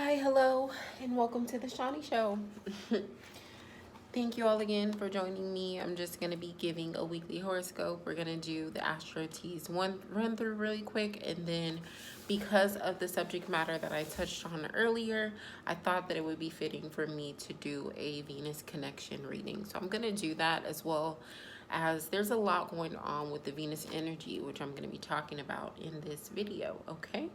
Hi, hello, and welcome to the Shawnee Show. Thank you all again for joining me. I'm just going to be giving a weekly horoscope. We're going to do the Astro Tease one run through really quick, and then because of the subject matter that I touched on earlier, I thought that it would be fitting for me to do a Venus connection reading. So I'm going to do that as well, as there's a lot going on with the Venus energy, which I'm going to be talking about in this video, okay?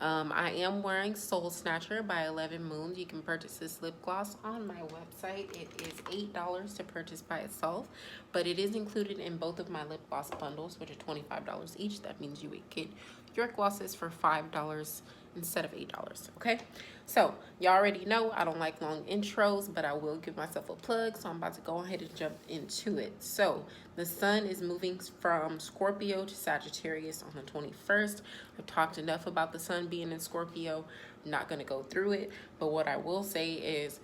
I am wearing Soul Snatcher by 11 Moons. You can purchase this lip gloss on my website. It is $8 to purchase by itself, but it is included in both of my lip gloss bundles, which are $25 each. That means you would get your glosses for $5 instead of $8, okay? So, you already know I don't like long intros, but I will give myself a plug, so I'm about to go ahead and jump into it. So, the sun is moving from Scorpio to Sagittarius on the 21st. I've talked enough about the sun being in Scorpio. I'm not going to go through it, but what I will say is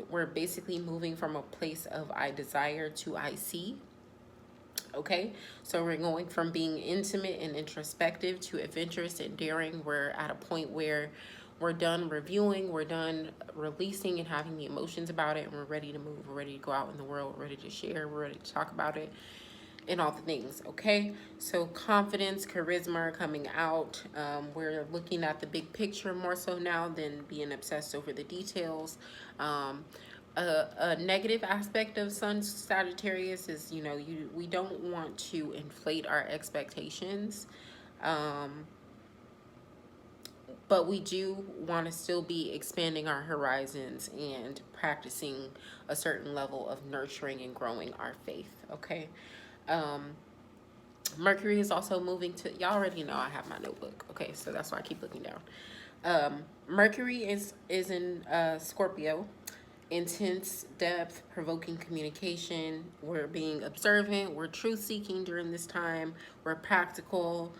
we're basically moving from a place of I desire to I see. Okay, so we're going from being intimate and introspective to adventurous and daring. We're at a point where we're done reviewing, we're done releasing and having the emotions about it, and we're ready to move. We're ready to go out in the world, we're ready to share, we're ready to talk about it and all the things. Okay, so confidence, charisma are coming out. We're looking at the big picture more so now than being obsessed over the details. A negative aspect of Sun Sagittarius is, we don't want to inflate our expectations, but we do want to still be expanding our horizons and practicing a certain level of nurturing and growing our faith. Okay. Mercury is also moving to, y'all already know I have my notebook. Okay, so that's why I keep looking down. Mercury is in Scorpio. Intense, depth, provoking communication. We're being observant. We're truth seeking during this time. We're practical.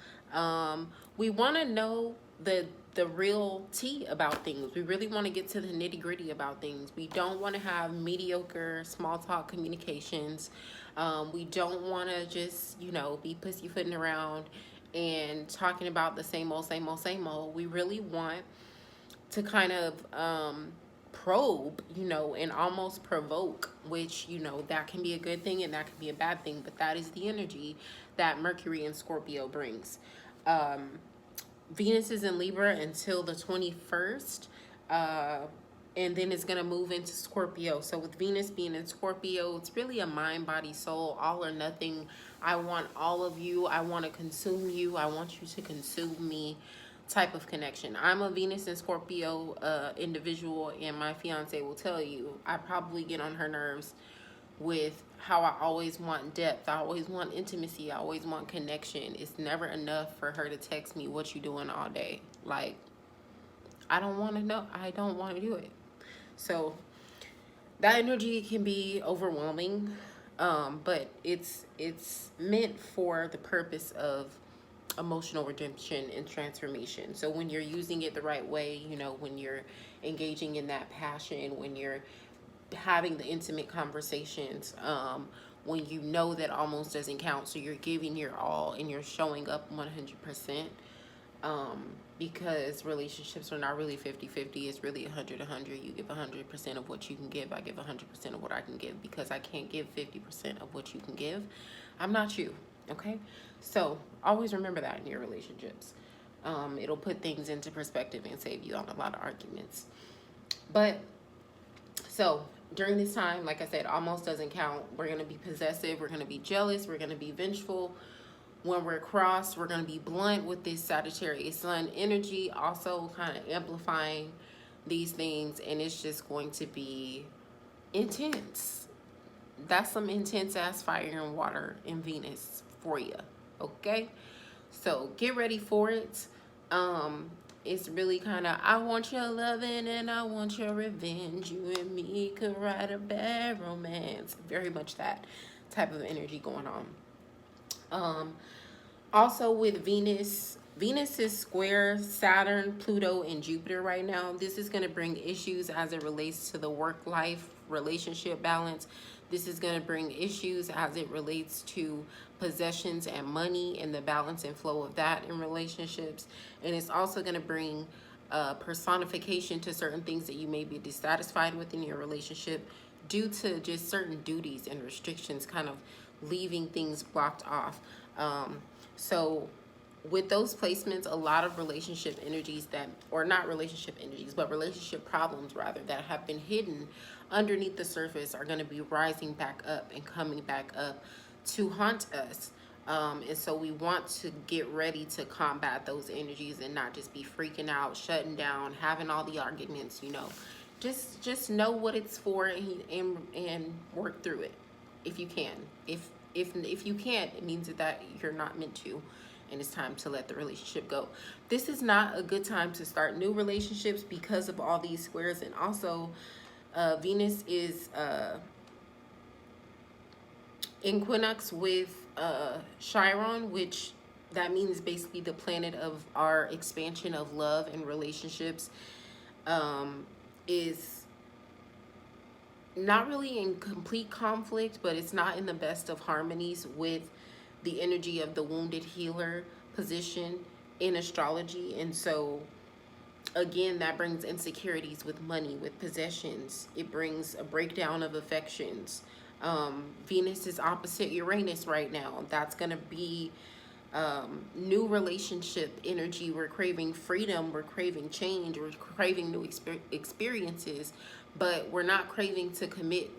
We want to know the real tea about things. We really want to get to the nitty gritty about things. We don't want to have mediocre small talk communications. We don't want to just, be pussyfooting around and talking about the same old, same old, same old. We really want to kind of probe, and almost provoke, which, that can be a good thing and that can be a bad thing, but that is the energy that Mercury and Scorpio brings. Venus is in Libra until the 21st, and then it's going to move into Scorpio. So with Venus being in Scorpio, it's really a mind, body, soul, all or nothing. I want all of you. I want to consume you. I want you to consume me type of connection. I'm a Venus and Scorpio individual, and my fiance will tell you I probably get on her nerves with how I always want depth, I always want intimacy, I always want connection. It's never enough for her to text me, what you doing all day? Like, I don't want to know. I don't want to do it. So that energy can be overwhelming, but it's meant for the purpose of emotional redemption and transformation. So when you're using it the right way, when you're engaging in that passion, when you're having the intimate conversations, when you know that almost doesn't count, so you're giving your all and you're showing up 100%, because relationships are not really 50-50. It's really 100-100. You give 100% of what you can give. I give 100% of what I can give, because I can't give 50% of what you can give. I'm not you. Okay, so always remember that in your relationships. It'll put things into perspective and save you on a lot of arguments. But so during this time, like I said, almost doesn't count. We're going to be possessive. We're going to be jealous. We're going to be vengeful. When we're crossed, we're going to be blunt with this Sagittarius Sun energy, also kind of amplifying these things. And it's just going to be intense. That's some intense ass fire and water in Venus for you. Okay? So get ready for it. It's really kind of, I want your loving and I want your revenge. You and me could write a bad romance. Very much that type of energy going on. Also with Venus is square Saturn, Pluto, and Jupiter right now. This is going to bring issues as it relates to the work-life relationship balance. This is going to bring issues as it relates to possessions and money and the balance and flow of that in relationships. And it's also going to bring personification to certain things that you may be dissatisfied with in your relationship due to just certain duties and restrictions, kind of leaving things blocked off. So with those placements, a lot of relationship energies that, or not relationship energies, but relationship problems rather, that have been hidden underneath the surface are going to be rising back up and coming back up to haunt us. And so we want to get ready to combat those energies and not just be freaking out, shutting down, having all the arguments, you know. Just know what it's for, and work through it if you can. If you can't, it means that you're not meant to, and it's time to let the relationship go. This is not a good time to start new relationships because of all these squares, and also Venus is in equinox with Chiron, which that means basically the planet of our expansion of love and relationships, is not really in complete conflict, but it's not in the best of harmonies with the energy of the wounded healer position in astrology. And so again, that brings insecurities with money, with possessions. It brings a breakdown of affections. Venus is opposite Uranus right now. That's going to be new relationship energy. We're craving freedom, we're craving change, we're craving new experiences, but we're not craving to commit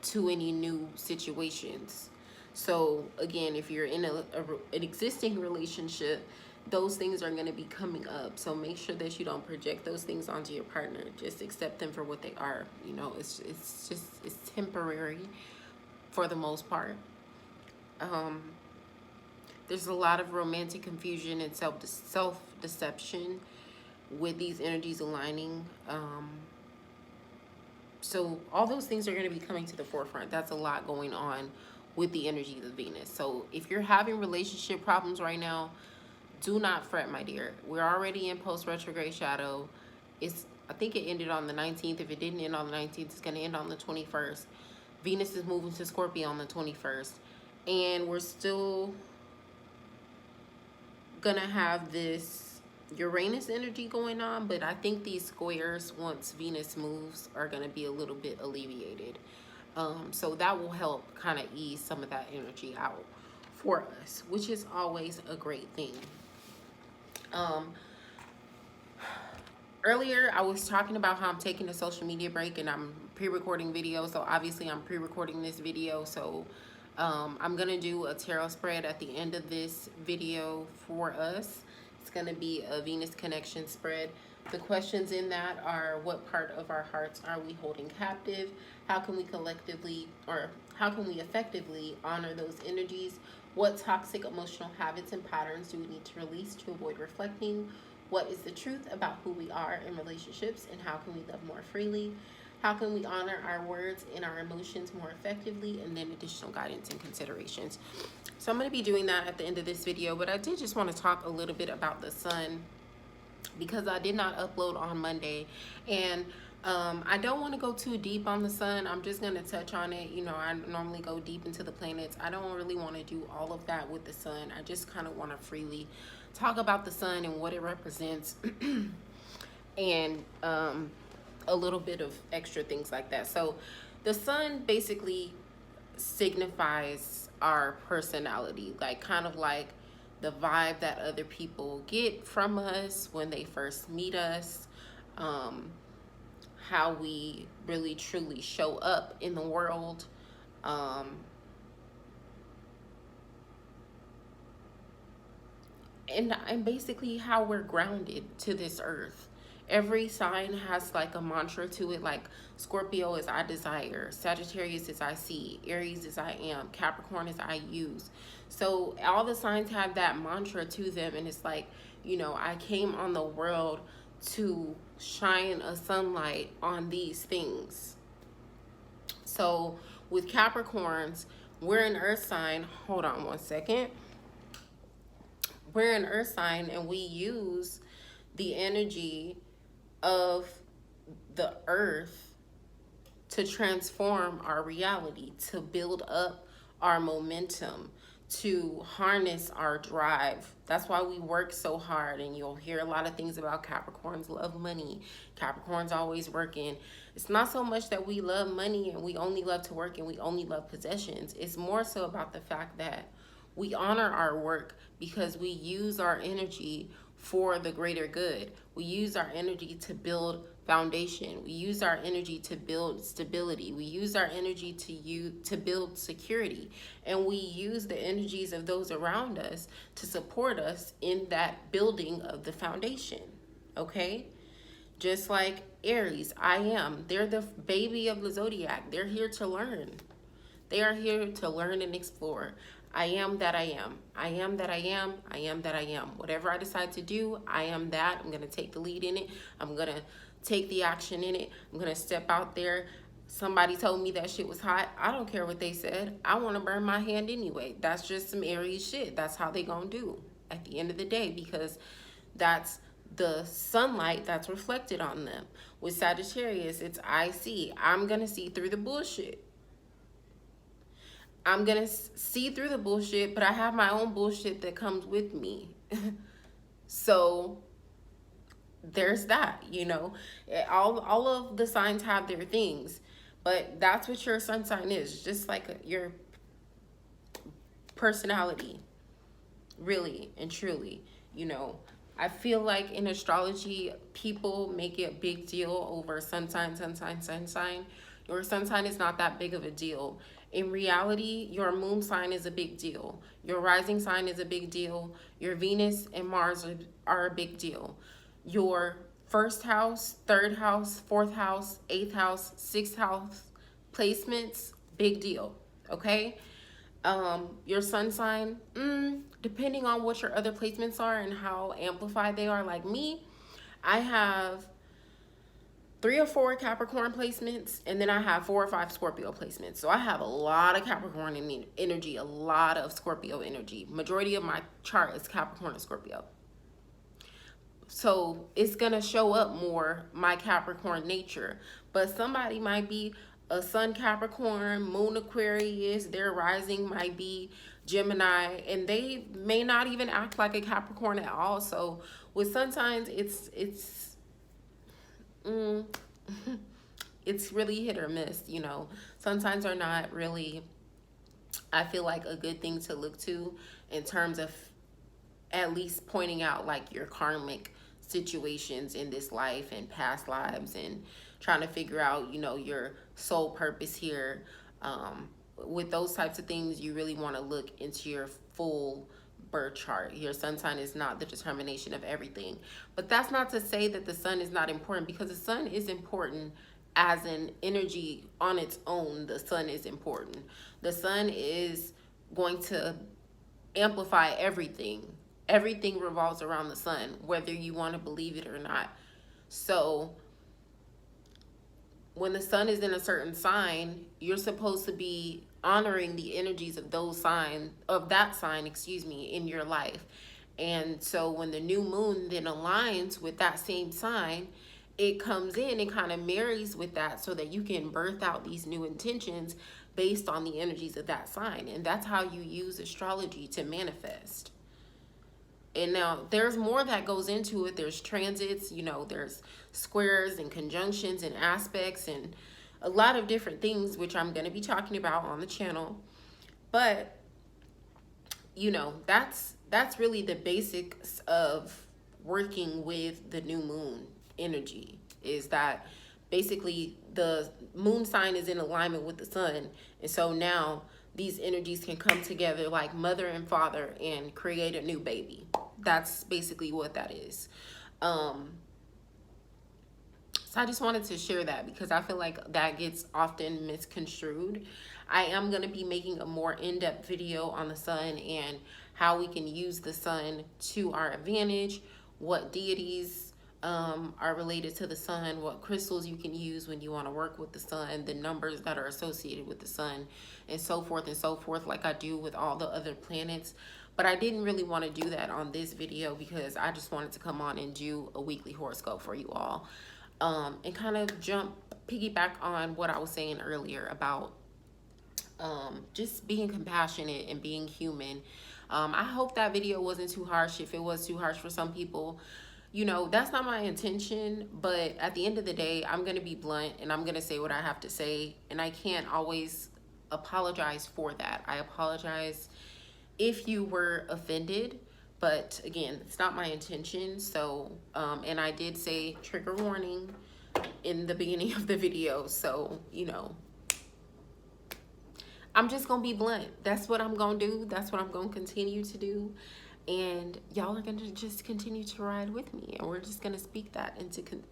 to any new situations. So again, if you're in an existing relationship, those things are going to be coming up. So make sure that you don't project those things onto your partner. Just accept them for what they are. You know, it's temporary for the most part. There's a lot of romantic confusion and self-deception with these energies aligning. So all those things are going to be coming to the forefront. That's a lot going on with the energies of Venus. So if you're having relationship problems right now, do not fret, my dear. We're already in post-retrograde shadow. I think it ended on the 19th. If it didn't end on the 19th, it's going to end on the 21st. Venus is moving to Scorpio on the 21st. And we're still going to have this Uranus energy going on. But I think these squares, once Venus moves, are going to be a little bit alleviated. So that will help kind of ease some of that energy out for us, which is always a great thing. Earlier I was talking about how I'm taking a social media break and I'm pre-recording videos. So obviously I'm pre-recording this video. So I'm gonna do a tarot spread at the end of this video for us. It's gonna be a Venus connection spread. The questions in that are: what part of our hearts are we holding captive? How can we collectively, or how can we effectively honor those energies? What toxic emotional habits and patterns do we need to release to avoid reflecting? What is the truth about who we are in relationships, and how can we love more freely? How can we honor our words and our emotions more effectively? And then additional guidance and considerations. So I'm going to be doing that at the end of this video, but I did just want to talk a little bit about the sun, because I did not upload on Monday, and I don't want to go too deep on the sun. I'm just going to touch on it. You know, I normally go deep into the planets. I don't really want to do all of that with the sun. I just kind of want to freely talk about the sun and what it represents and a little bit of extra things like that. So the sun basically signifies our personality, like kind of like the vibe that other people get from us when they first meet us, how we really truly show up in the world, and basically how we're grounded to this earth. Every sign has like a mantra to it. Like Scorpio is I desire, Sagittarius is I see, Aries is I am, Capricorn is I use. So all the signs have that mantra to them, and it's like, you know, I came on the world to shine a sunlight on these things. So with Capricorns, we're an earth sign. Hold on one second. We're an earth sign, and we use the energy of the earth to transform our reality, to build up our momentum, to harness our drive. That's why we work so hard, and you'll hear a lot of things about Capricorns love money. Capricorns always working. It's not so much that we love money and we only love to work and we only love possessions. It's more so about the fact that we honor our work because we use our energy for the greater good. We use our energy to build foundation. We use our energy to build stability. We use our energy to build security. And we use the energies of those around us to support us in that building of the foundation. Okay? Just like Aries, they're the baby of the zodiac. They're here to learn. They are here to learn and explore. I am that I am. I am that I am. I am that I am. Whatever I decide to do, I am that. I'm going to take the lead in it. I'm going to take the action in it. I'm going to step out there. Somebody told me that shit was hot. I don't care what they said. I want to burn my hand anyway. That's just some Aries shit. That's how they going to do at the end of the day, because that's the sunlight that's reflected on them. With Sagittarius, it's I see. I'm going to see through the bullshit. I'm going to see through the bullshit, but I have my own bullshit that comes with me. So there's that, you know. All of the signs have their things, but that's what your sun sign is, just like your personality, really and truly, you know. I feel like in astrology, people make it a big deal over sun sign. Your sun sign is not that big of a deal. In reality, your moon sign is a big deal. Your rising sign is a big deal. Your Venus and Mars are a big deal. Your first house, third house, fourth house, eighth house, sixth house placements, big deal, okay? Your sun sign, depending on what your other placements are and how amplified they are. Like me, I have 3 or 4 Capricorn placements, and then I have 4 or 5 Scorpio placements. So I have a lot of Capricorn energy, a lot of Scorpio energy. Majority of my chart is Capricorn and Scorpio. So it's going to show up more my Capricorn nature. But somebody might be a sun Capricorn, moon Aquarius, their rising might be Gemini, and they may not even act like a Capricorn at all. So with sun signs, it's really hit or miss, you know. Sun signs are not really, I feel like, a good thing to look to in terms of at least pointing out like your karmic situations in this life and past lives, and trying to figure out, you know, your soul purpose here. With those types of things, you really want to look into your full birth chart. Your sun sign is not the determination of everything. But that's not to say that the sun is not important, because the sun is important as an energy on its own. The sun is important. The sun is going to amplify everything. Everything revolves around the sun, whether you want to believe it or not. So when the sun is in a certain sign, you're supposed to be honoring the energies of that sign, in your life. And so when the new moon then aligns with that same sign, it comes in and kind of marries with that, so that you can birth out these new intentions based on the energies of that sign. And that's how you use astrology to manifest. And now there's more that goes into it. There's transits, you know, there's squares and conjunctions and aspects and a lot of different things, which I'm going to be talking about on the channel. But, you know, that's really the basics of working with the new moon energy, is that basically the moon sign is in alignment with the sun. And so now these energies can come together like mother and father and create a new baby. That's basically what that is. So I just wanted to share that, because I feel like that gets often misconstrued. I am going to be making a more in-depth video on the sun and how we can use the sun to our advantage, what deities are related to the sun, what crystals you can use when you want to work with the sun, the numbers that are associated with the sun, and so forth, like I do with all the other planets. But I didn't really want to do that on this video, because I just wanted to come on and do a weekly horoscope for you all, and kind of piggyback on what I was saying earlier about just being compassionate and being human. I hope that video wasn't too harsh. If it was too harsh for some people, you know, that's not my intention. But at the end of the day, I'm going to be blunt and I'm going to say what I have to say. And I can't always apologize for that. I apologize if you were offended. But again, it's not my intention. So, and I did say trigger warning in the beginning of the video. So, you know, I'm just gonna be blunt. That's what I'm gonna do. That's what I'm gonna continue to do. And y'all are gonna just continue to ride with me, and we're just gonna speak that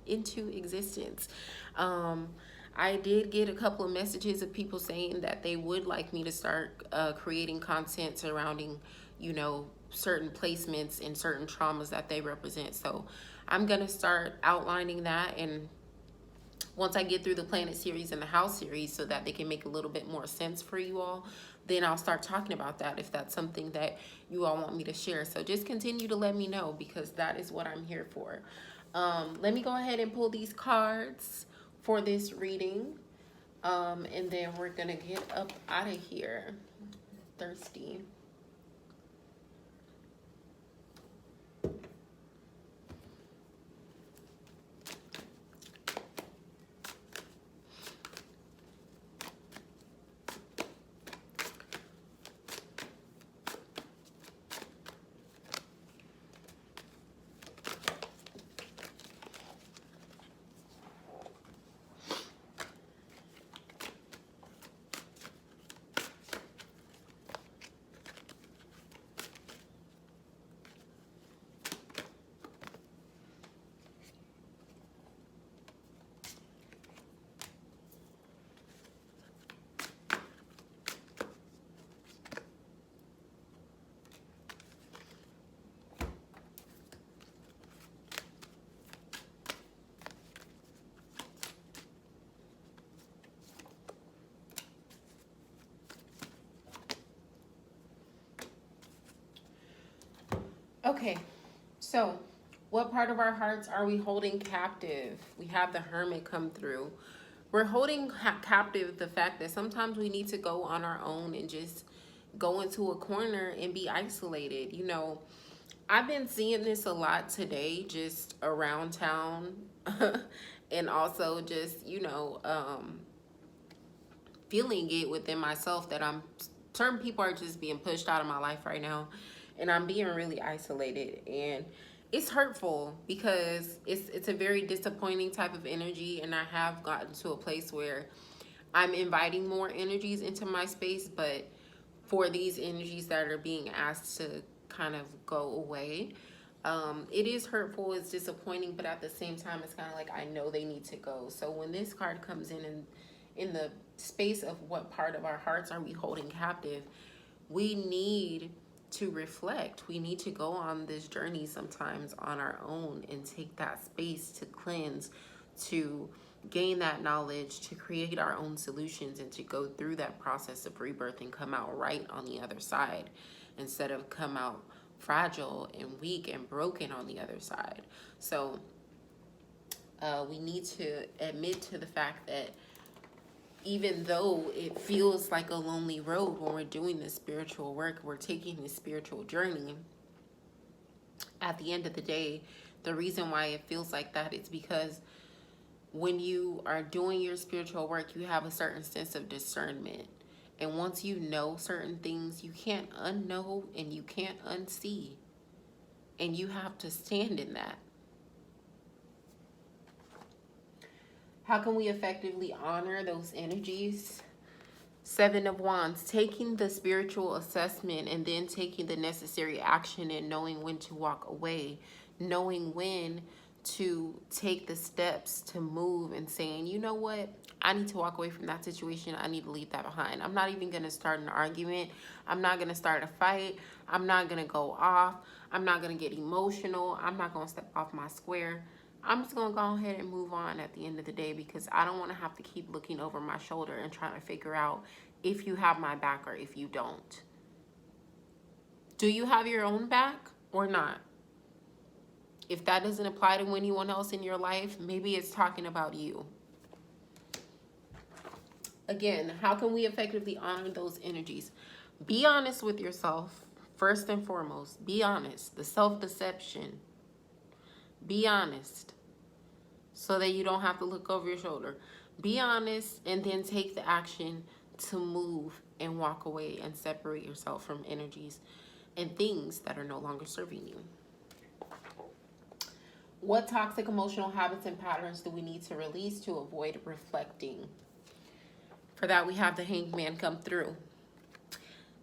into existence. I did get a couple of messages of people saying that they would like me to start creating content surrounding, you know, certain placements and certain traumas that they represent. So I'm gonna start outlining that, and once I get through the planet series and the house series so that they can make a little bit more sense for you all, then I'll start talking about that if that's something that you all want me to share. So just continue to let me know, because that is what I'm here for. Let me go ahead and pull these cards for this reading. And then we're going to get up out of here. Thirsty. Okay, so what part of our hearts are we holding captive? We have the Hermit come through. We're holding captive the fact that sometimes we need to go on our own and just go into a corner and be isolated. You know, I've been seeing this a lot today, just around town, and also just, you know, feeling it within myself that certain people are just being pushed out of my life right now, and I'm being really isolated, and it's hurtful because it's a very disappointing type of energy. And I have gotten to a place where I'm inviting more energies into my space, but for these energies that are being asked to kind of go away, it is hurtful, it's disappointing, but at the same time, it's kind of like I know they need to go. So when this card comes in the space of what part of our hearts are we holding captive, we need to reflect. We need to go on this journey sometimes on our own and take that space to cleanse, to gain that knowledge, to create our own solutions, and to go through that process of rebirth and come out right on the other side, instead of come out fragile and weak and broken on the other side. So we need to admit to the fact that even though it feels like a lonely road when we're doing this spiritual work, we're taking this spiritual journey, at the end of the day, the reason why it feels like that is because when you are doing your spiritual work, you have a certain sense of discernment. And once you know certain things, you can't unknow and you can't unsee. And you have to stand in that. How can we effectively honor those energies? Seven of Wands, taking the spiritual assessment and then taking the necessary action and knowing when to walk away, knowing when to take the steps to move and saying, you know what, I need to walk away from that situation. I need to leave that behind. I'm not even going to start an argument. I'm not going to start a fight. I'm not going to go off. I'm not going to get emotional. I'm not going to step off my square. I'm just going to go ahead and move on at the end of the day, because I don't want to have to keep looking over my shoulder and trying to figure out if you have my back or if you don't. Do you have your own back or not? If that doesn't apply to anyone else in your life, maybe it's talking about you. Again, how can we effectively honor those energies? Be honest with yourself, first and foremost. Be honest. The self-deception. Be honest so that you don't have to look over your shoulder. Be honest and then take the action to move and walk away and separate yourself from energies and things that are no longer serving you. What toxic emotional habits and patterns do we need to release to avoid reflecting? For that, we have the Hanged Man come through.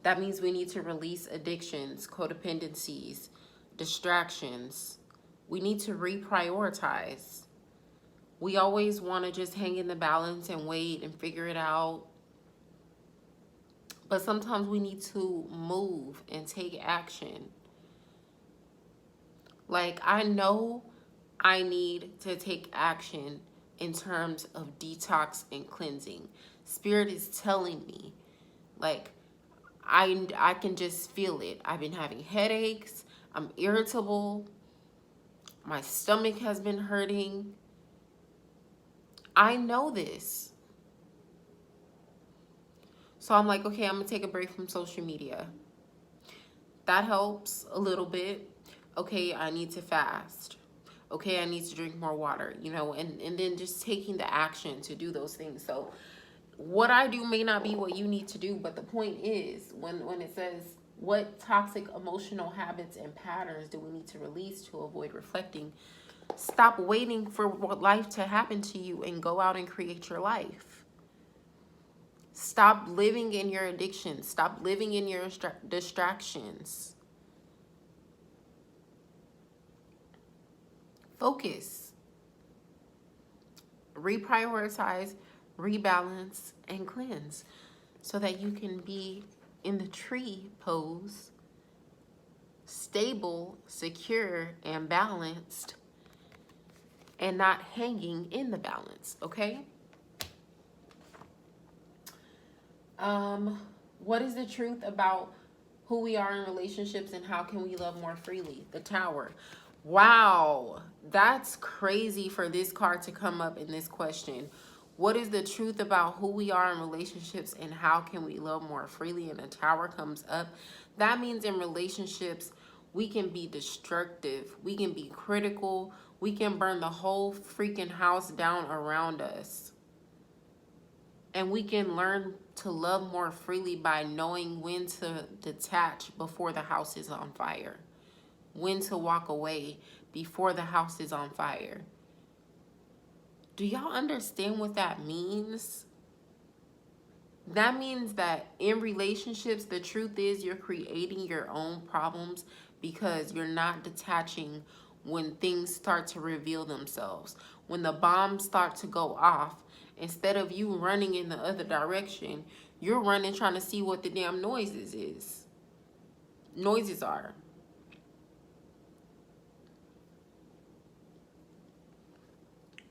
That means we need to release addictions, codependencies, distractions. We need to reprioritize. We always want to just hang in the balance and wait and figure it out. But sometimes we need to move and take action. Like, I know I need to take action in terms of detox and cleansing. Spirit is telling me, like, I can just feel it. I've been having headaches. I'm irritable. My stomach has been hurting. I know this. So I'm like, okay, I'm going to take a break from social media. That helps a little bit. Okay, I need to fast. Okay, I need to drink more water, you know, and then just taking the action to do those things. So what I do may not be what you need to do, but the point is when it says what toxic emotional habits and patterns do we need to release to avoid reflecting, stop waiting for life to happen to you and go out and create your life. Stop living in your addiction. Stop living in your distractions. Focus. Reprioritize, rebalance, and cleanse so that you can be in the tree pose, stable, secure, and balanced, and not hanging in the balance, okay? What is the truth about who we are in relationships and how can we love more freely? The Tower. Wow, that's crazy for this card to come up in this question. What is the truth about who we are in relationships and how can we love more freely? And the Tower comes up. That means in relationships, we can be destructive. We can be critical. We can burn the whole freaking house down around us. And we can learn to love more freely by knowing when to detach before the house is on fire. When to walk away before the house is on fire. Do y'all understand what that means? That means that in relationships, the truth is you're creating your own problems because you're not detaching when things start to reveal themselves. When the bombs start to go off, instead of you running in the other direction, you're running trying to see what the damn noises are.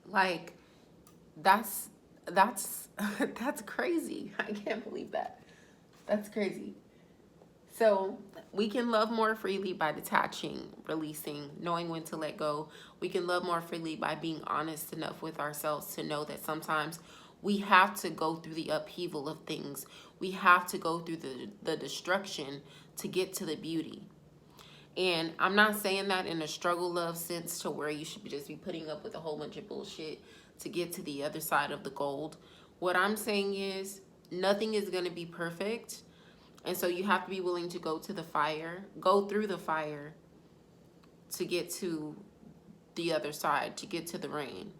Like, that's crazy. I can't believe that. That's crazy. So we can love more freely by detaching, releasing, knowing when to let go. We can love more freely by being honest enough with ourselves to know that sometimes we have to go through the upheaval of things. We have to go through the destruction to get to the beauty. And I'm not saying that in a struggle love sense to where you should just be putting up with a whole bunch of bullshit to get to the other side of the gold. What I'm saying is nothing is going to be perfect. And so you have to be willing to go through the fire to get to the other side, to get to the rain.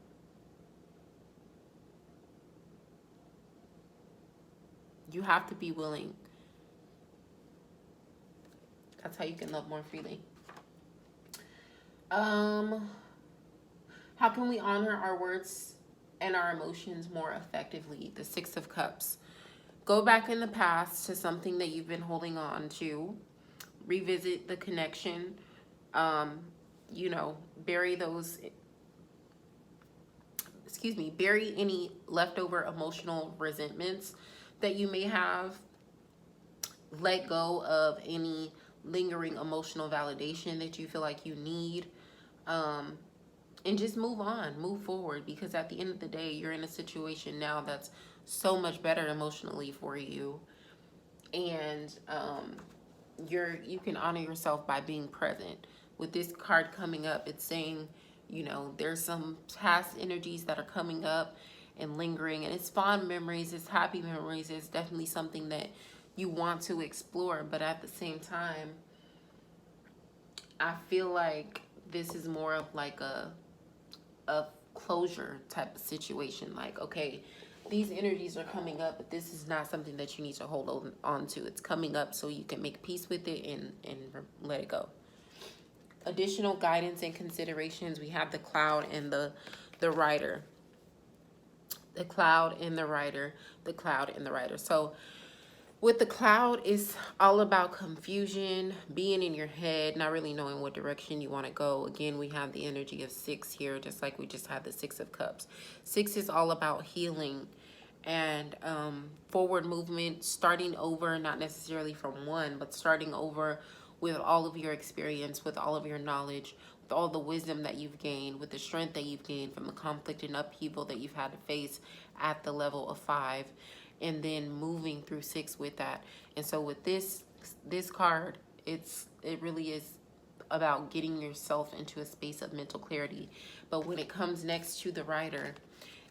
You have to be willing. That's how you can love more freely. How can we honor our words and our emotions more effectively? The Six of Cups. Go back in the past to something that you've been holding on to. Revisit the connection. You know, bury any leftover emotional resentments that you may have. Let go of any lingering emotional validation that you feel like you need. and just move on, move forward, because at the end of the day, you're in a situation now that's so much better emotionally for you. And you can honor yourself by being present. With this card coming up, it's saying, you know, there's some past energies that are coming up and lingering, and it's fond memories, it's happy memories, it's definitely something that you want to explore. But at the same time, I feel like this is more of like a closure type of situation. Like, okay, these energies are coming up, but this is not something that you need to hold on to. It's coming up so you can make peace with it and let it go. Additional guidance and considerations, we have the cloud and the rider. The cloud and the rider. The cloud and the rider. So with the cloud, it's all about confusion, being in your head, not really knowing what direction you want to go. Again, we have the energy of 6 here, just like we just had the 6 of Cups. 6 is all about healing and forward movement, starting over, not necessarily from 1, but starting over with all of your experience, with all of your knowledge, with all the wisdom that you've gained, with the strength that you've gained from the conflict and upheaval that you've had to face at the level of 5. And then moving through 6 with that. And so with this card, it really is about getting yourself into a space of mental clarity. But when it comes next to the rider,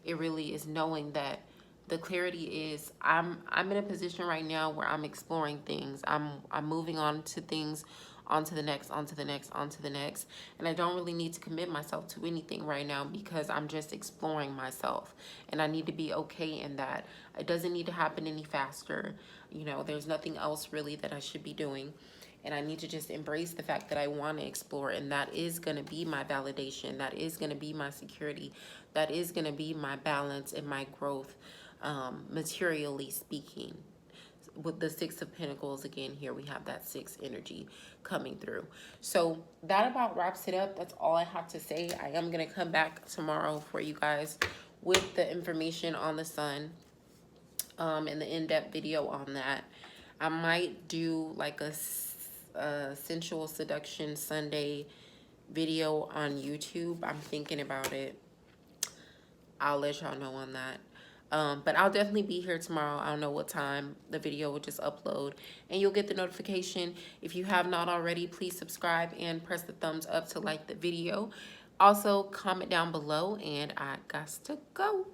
it really is knowing that the clarity is I'm in a position right now where I'm exploring things. I'm moving on to things, onto the next, onto the next, onto the next. And I don't really need to commit myself to anything right now because I'm just exploring myself. And I need to be okay in that. It doesn't need to happen any faster. You know, there's nothing else really that I should be doing. And I need to just embrace the fact that I want to explore. And that is going to be my validation. That is going to be my security. That is going to be my balance and my growth, materially speaking. With the 6 of Pentacles, again, here we have that 6 energy coming through. So that about wraps it up. That's all I have to say. I am going to come back tomorrow for you guys with the information on the sun, and the in-depth video on that. I might do like a sensual seduction Sunday video on YouTube. I'm thinking about it. I'll let y'all know on that. But I'll definitely be here tomorrow. I don't know what time the video will just upload, and you'll get the notification. If you have not already, please subscribe and press the thumbs up to like the video. Also, comment down below, and I got to go.